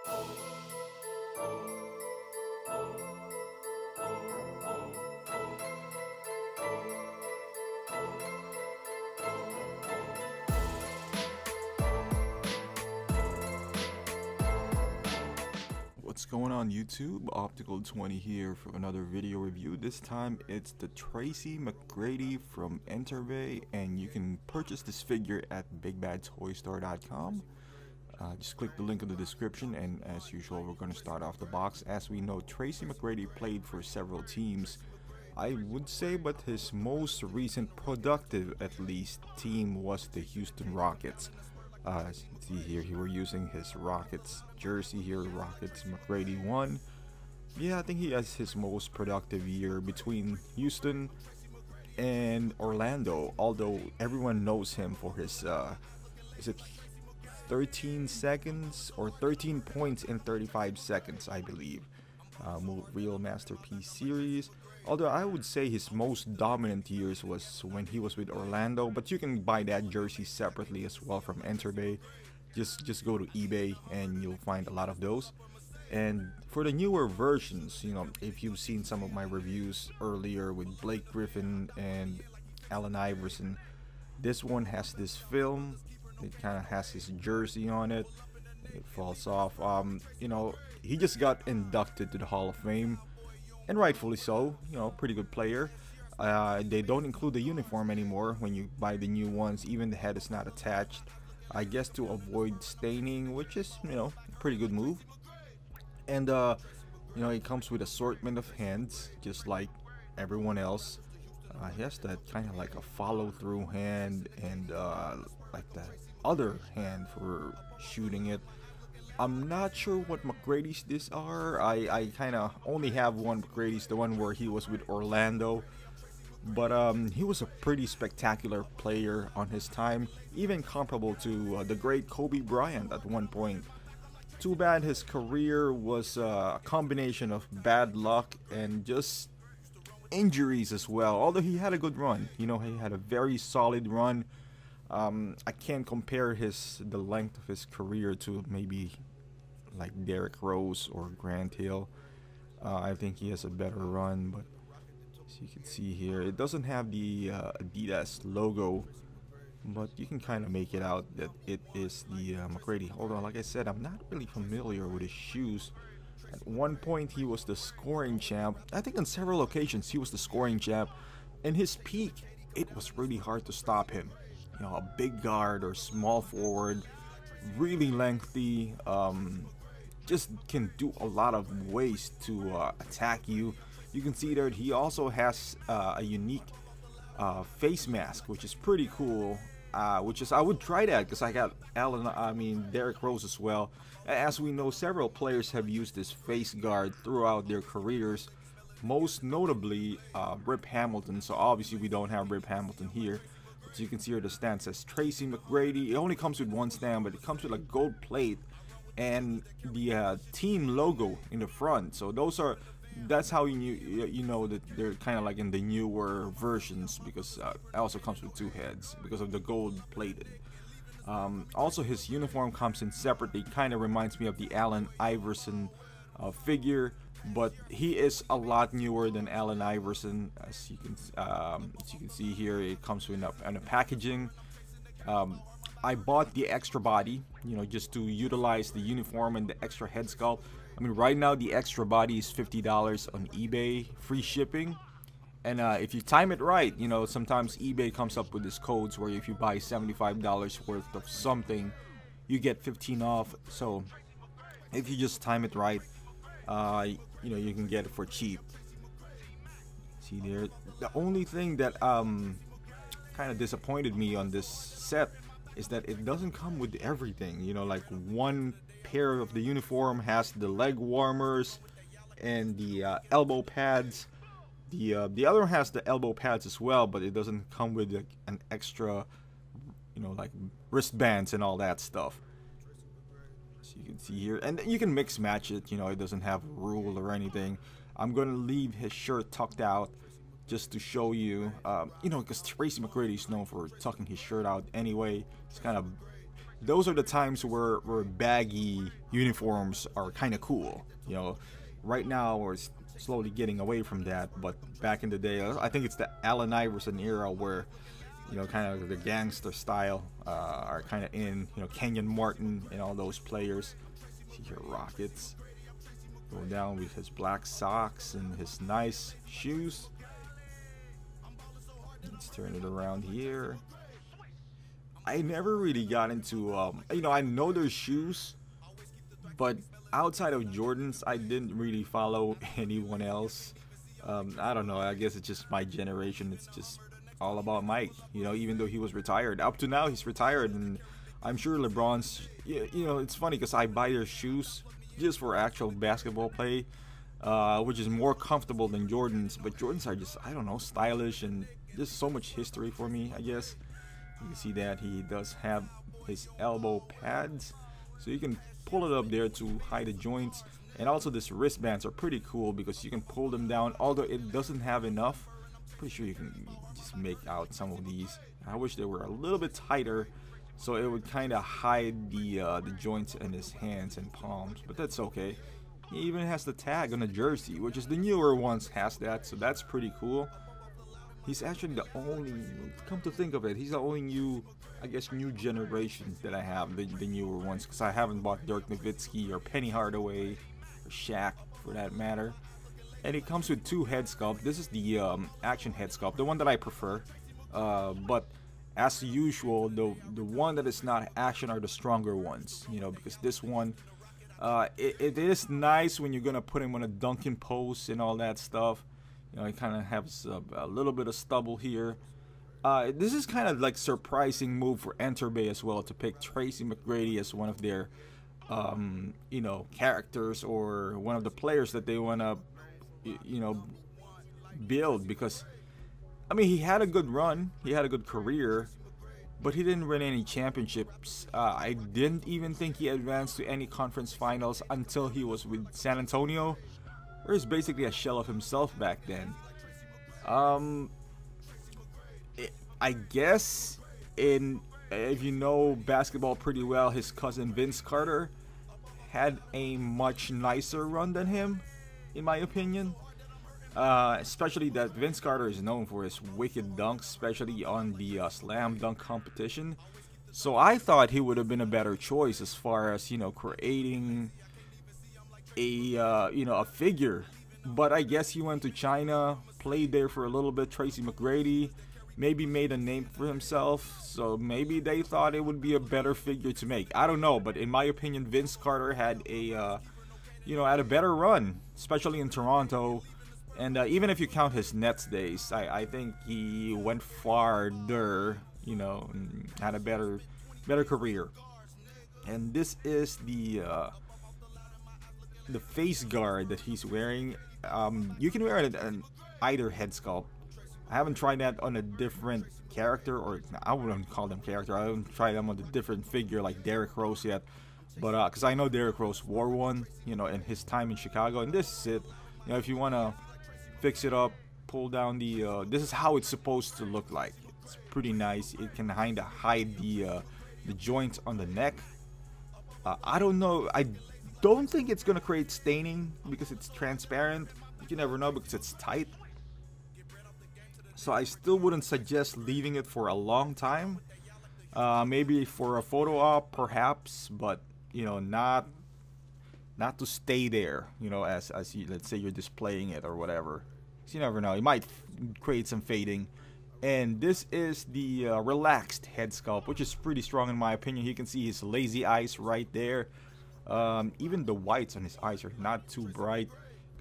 What's going on YouTube? Optical 20 here for another video review. This time it's the Tracy Mcgrady from Enterbay, and you can purchase this figure at bigbadtoystore.com. Just click the link in the description, and as usual we're going to start off the box. As we know, Tracy Mcgrady played for several teams, I would say, but his most recent productive, at least, team was the Houston Rockets. See here, we're using his Rockets jersey here, Rockets Mcgrady 1. Yeah, I think he has his most productive year between Houston and Orlando, although everyone knows him for his, is it 13 seconds or 13 points in 35 seconds, I believe. Real Masterpiece Series. Although I would say his most dominant years was when he was with Orlando, but you can buy that jersey separately as well from Enterbay. Just go to eBay and you'll find a lot of those. And for the newer versions, you know, if you've seen some of my reviews earlier with Blake Griffin and Allen Iverson, this one has this film. It kind of has his jersey on it. It falls off. You know, he just got inducted to the Hall of Fame, and rightfully so. You know, pretty good player. They don't include the uniform anymore when you buy the new ones. Even the head is not attached, I guess, to avoid staining, which is, you know, a pretty good move. And you know, it comes with assortment of hands, just like everyone else. He has that kind of like a follow-through hand, and like that other hand for shooting it. I'm not sure what Mcgrady's these are. I kind of only have one Mcgrady's, the one where he was with Orlando. But he was a pretty spectacular player on his time, even comparable to the great Kobe Bryant at one point. Too bad his career was a combination of bad luck and just injuries as well. Although he had a good run, you know, he had a very solid run. I can't compare the length of his career to maybe like Derrick Rose or Grant Hill. I think he has a better run, but as you can see here, it doesn't have the Adidas logo, but you can kind of make it out that it is the Mcgrady. Although, like I said, I'm not really familiar with his shoes. At one point, he was the scoring champ. I think on several occasions he was the scoring champ. In his peak, it was really hard to stop him. You know, a big guard or small forward, really lengthy, just can do a lot of ways to attack you. You can see there he also has a unique face mask, which is pretty cool. I would try that because I got Derrick Rose as well. As we know, several players have used this face guard throughout their careers, most notably Rip Hamilton. So obviously we don't have Rip Hamilton here. As you can see here, the stand says Tracy Mcgrady. It only comes with one stand, but it comes with a gold plate and the team logo in the front. So that's how you know that they're kind of like in the newer versions, because it also comes with two heads because of the gold plated. Also, his uniform comes in separately. Kind of reminds me of the Allen Iverson figure, but he is a lot newer than Allen Iverson. As you can see here, it comes with a packaging. I bought the extra body, you know, just to utilize the uniform and the extra head sculpt. I mean, right now the extra body is $50 on eBay, free shipping. And if you time it right, you know, sometimes eBay comes up with these codes where if you buy $75 worth of something, you get 15 off. So if you just time it right, you know, you can get it for cheap. See there, the only thing that kind of disappointed me on this set is that it doesn't come with everything. You know, like one pair of the uniform has the leg warmers and the elbow pads. The other has the elbow pads as well, but it doesn't come with like an extra, you know, like wristbands and all that stuff. So you can see here, and you can mix match it. You know, it doesn't have a rule or anything. I'm gonna leave his shirt tucked out just to show you, you know, because Tracy Mcgrady is known for tucking his shirt out anyway. It's kind of those are the times where baggy uniforms are kind of cool. You know, right now we're slowly getting away from that, but back in the day, I think it's the Allen Iverson era where, you know, kind of the gangster style are kind of in. You know, Kenyon Martin and all those players. See here, Rockets going down with his black socks and his nice shoes. Let's turn it around here. I never really got into, you know, I know their shoes, but outside of Jordans, I didn't really follow anyone else. I don't know. I guess it's just my generation. It's just all about Mike. You know, even though he was retired, up to now he's retired, and I'm sure LeBron's. You know, it's funny because I buy their shoes just for actual basketball play, which is more comfortable than Jordans. But Jordans are just, I don't know, stylish and just so much history for me, I guess. You can see that he does have his elbow pads, so you can pull it up there to hide the joints. And also these wristbands are pretty cool because you can pull them down, although it doesn't have enough. Pretty sure you can just make out some of these. I wish they were a little bit tighter so it would kind of hide the joints in his hands and palms, but that's okay. He even has the tag on the jersey, which is the newer ones has that, so that's pretty cool. He's actually the only, come to think of it, he's the only new, I guess, new generation that I have, the newer ones, because I haven't bought Dirk Nowitzki or Penny Hardaway or Shaq for that matter. And it comes with two head sculpt. This is the action head sculpt, the one that I prefer. But as usual, the one that is not action are the stronger ones, you know, because this one, it is nice when you're gonna put him on a dunking post and all that stuff. You know, he kind of has a little bit of stubble here. This is kind of like surprising move for Enterbay as well to pick Tracy McGrady as one of their, you know, characters or one of the players that they want to, you know, build, because I mean he had a good run, he had a good career, but he didn't win any championships. I didn't even think he advanced to any conference finals until he was with San Antonio, where he's basically a shell of himself back then. I guess if you know basketball pretty well, his cousin Vince Carter had a much nicer run than him, in my opinion. Especially that Vince Carter is known for his wicked dunks, especially on the slam dunk competition. So I thought he would have been a better choice as far as, you know, creating a you know, a figure. But I guess he went to China, played there for a little bit. Tracy McGrady maybe made a name for himself, so maybe they thought it would be a better figure to make. I don't know, but in my opinion, Vince Carter had a you know, had a better run, especially in Toronto. And even if you count his Nets days, I think he went farther, you know, and had a better career. And this is the face guard that he's wearing. You can wear it on either head sculpt. I haven't tried that on a different character, or I wouldn't call them character. I haven't tried them on a different figure like Derrick Rose yet. But because I know Derrick Rose wore one, you know, in his time in Chicago, and this is it. You know, if you wanna fix it up, pull down the this is how it's supposed to look like. It's pretty nice. It can kind of hide the joints on the neck. I don't know, I don't think it's gonna create staining because it's transparent. You never know because it's tight, so I still wouldn't suggest leaving it for a long time. Maybe for a photo op perhaps, but you know, not to stay there, you know, as you, let's say you're displaying it or whatever. So you never know, it might create some fading. And this is the relaxed head sculpt, which is pretty strong in my opinion. You can see his lazy eyes right there. Even the whites on his eyes are not too bright.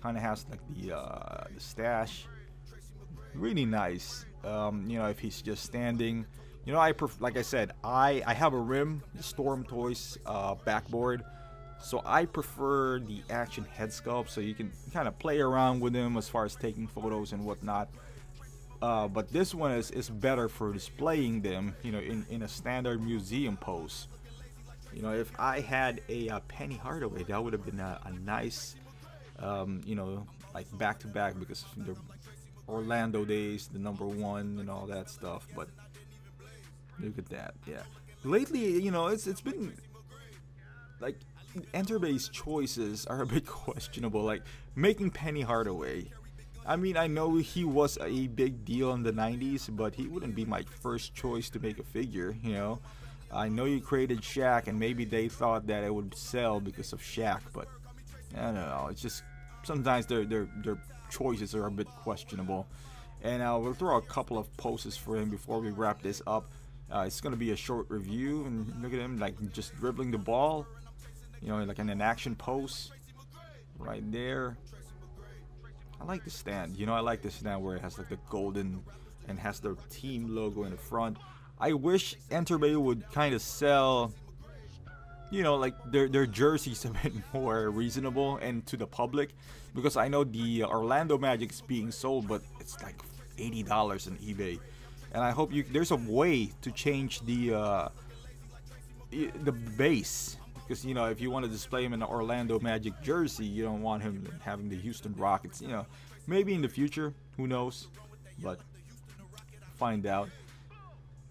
Kind of has like the stash. Really nice. You know, if he's just standing, you know, like I said, I have a rim, the Storm Toys backboard. So I prefer the action head sculpt, so you can kind of play around with them as far as taking photos and whatnot. But this one is better for displaying them, you know, in a standard museum pose. You know, if I had a Penny Hardaway, that would have been a nice, you know, like back to back, because the Orlando days, the #1 and all that stuff. But look at that, yeah. lately, you know, it's been like Enterbay's choices are a bit questionable. Like making Penny Hardaway. I mean, I know he was a big deal in the 90s, but he wouldn't be my first choice to make a figure, you know. I know you created Shaq, and maybe they thought that it would sell because of Shaq, but I don't know. It's just sometimes their choices are a bit questionable. And we'll throw a couple of poses for him before we wrap this up. It's gonna be a short review, and look at him like just dribbling the ball, you know, like in an action pose, right there. I like the stand. You know, I like the stand where it has like the golden and has the team logo in the front. I wish Enterbay would kind of sell, you know, like their jerseys a bit more reasonable and to the public, because I know the Orlando Magic's being sold, but it's like $80 on eBay, and I hope there's a way to change the base, because you know if you want to display him in the Orlando Magic jersey, you don't want him having the Houston Rockets. You know, maybe in the future, who knows, but find out.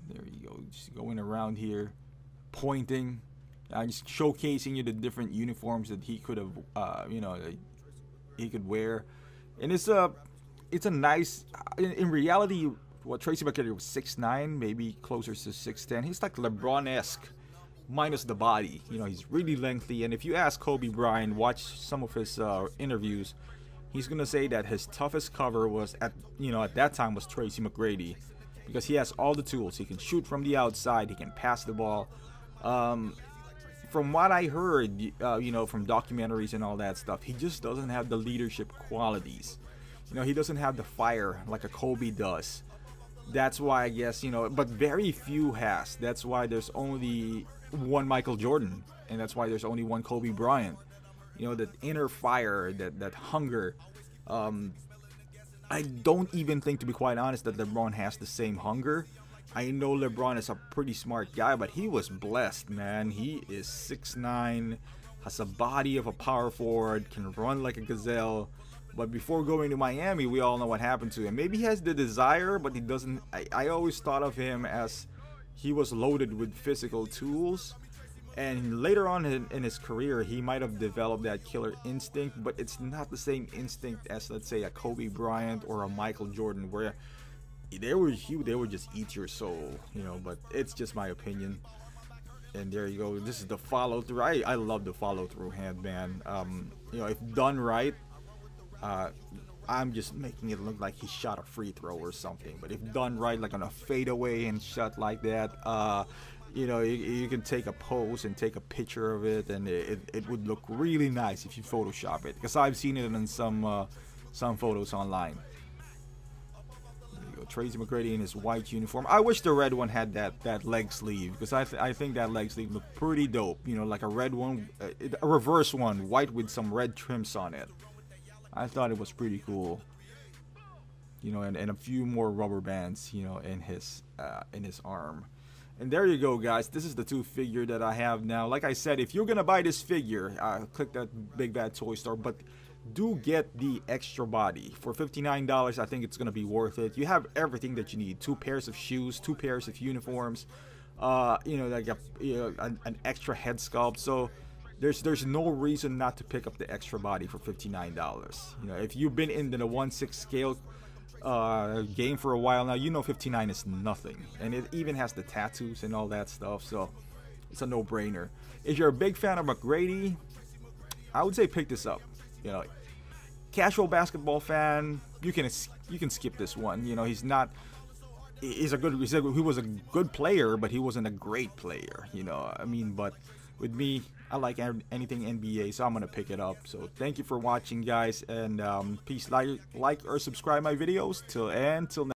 There you go, just going around here, pointing. Just showcasing you the different uniforms that he could have, you know, he could wear, and it's a nice. In reality, what Tracy McGrady was 6'9", maybe closer to 6'10". He's like LeBron-esque, minus the body. You know, he's really lengthy. And if you ask Kobe Bryant, watch some of his interviews, he's gonna say that his toughest cover was at that time was Tracy McGrady, because he has all the tools. He can shoot from the outside. He can pass the ball. From what I heard, you know, from documentaries and all that stuff, he just doesn't have the leadership qualities. You know, he doesn't have the fire like a Kobe does. That's why I guess, you know, but very few has. That's why there's only one Michael Jordan, and that's why there's only one Kobe Bryant. You know, that inner fire, that hunger. I don't even think, to be quite honest, that LeBron has the same hunger. I know LeBron is a pretty smart guy, but he was blessed, man. He is 6'9", has a body of a power forward, can run like a gazelle. But before going to Miami, we all know what happened to him. Maybe he has the desire, but he doesn't. I always thought of him as he was loaded with physical tools. And later on in his career, he might have developed that killer instinct, but it's not the same instinct as, let's say, a Kobe Bryant or a Michael Jordan, where they would just eat your soul, you know. But it's just my opinion. And there you go. This is the follow through. I love the follow through hand, man. You know, if done right, I'm just making it look like he shot a free throw or something. But if done right, like on a fadeaway and shot like that, you know, you can take a pose and take a picture of it, and it would look really nice if you Photoshop it. Because I've seen it in some photos online. Tracy McGrady in his white uniform. I wish the red one had that leg sleeve, because I think that leg sleeve looked pretty dope. You know, like a red one, a reverse one, white with some red trims on it. I thought it was pretty cool. You know, and a few more rubber bands, you know, in his arm. And there you go, guys. This is the two figure that I have now. Like I said, if you're gonna buy this figure, click that Big Bad Toy Store, but do get the extra body for $59. I think it's gonna be worth it. You have everything that you need: 2 pairs of shoes, 2 pairs of uniforms, you know, like an extra head sculpt. So there's no reason not to pick up the extra body for $59. You know, if you've been in the 1/6 scale game for a while now, you know 59 is nothing, and it even has the tattoos and all that stuff. So it's a no-brainer. If you're a big fan of McGrady, I would say pick this up. You know, casual basketball fan, you can skip this one. You know, he was a good player, but he wasn't a great player. You know, I mean, but with me, I like anything NBA, so I'm gonna pick it up. So thank you for watching, guys, and please like or subscribe my videos. Till next.